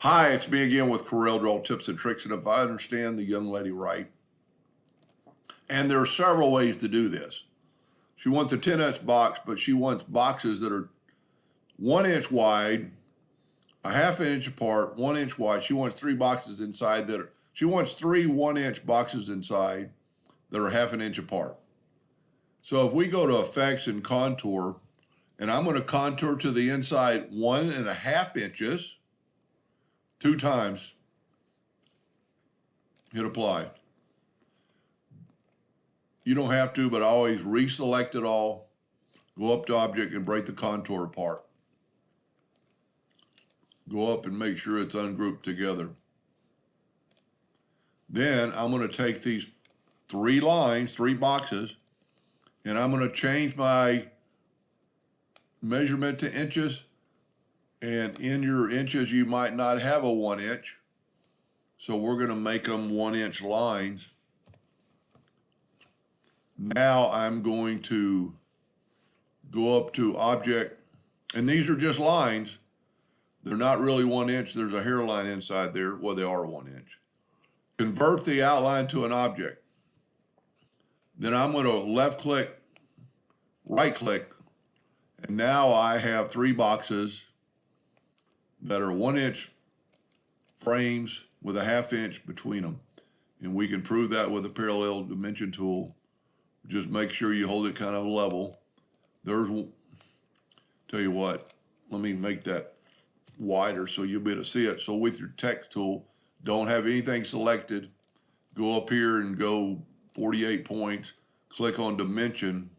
Hi, it's me again with Corel Draw Tips and Tricks, and if I understand the young lady right, and there are several ways to do this. She wants a 10-inch box, but she wants boxes that are 1 inch wide, a half inch apart, 1 inch wide. She wants three boxes inside she wants three 1 inch boxes inside that are half an inch apart. So if we go to Effects and Contour, and I'm going to contour to the inside 1.5 inches, 2 times, hit apply. You don't have to, but I always reselect it all, go up to Object and break the contour apart. Go up and make sure it's ungrouped together. Then I'm going to take these three lines, three boxes, and I'm going to change my measurement to inches. And in your inches, you might not have a 1 inch. So we're going to make them 1 inch lines. Now I'm going to go up to Object, and these are just lines. They're not really 1 inch. There's a hairline inside there. Well, they are 1 inch. Convert the outline to an object. Then I'm going to left click, right click, and now I have three boxes that are 1 inch frames with a half inch between them. And we can prove that with a parallel dimension tool. Just make sure you hold it kind of level. Tell you what, let me make that wider so you'll be able to see it. So with your text tool, don't have anything selected. Go up here and go 48 points, click on dimension,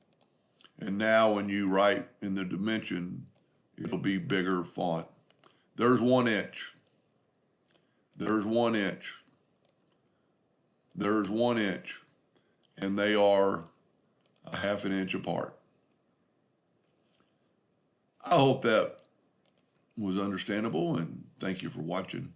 and now when you write in the dimension, it'll be bigger font. There's 1 inch. There's 1 inch. There's 1 inch. And they are a half an inch apart. I hope that was understandable, and thank you for watching.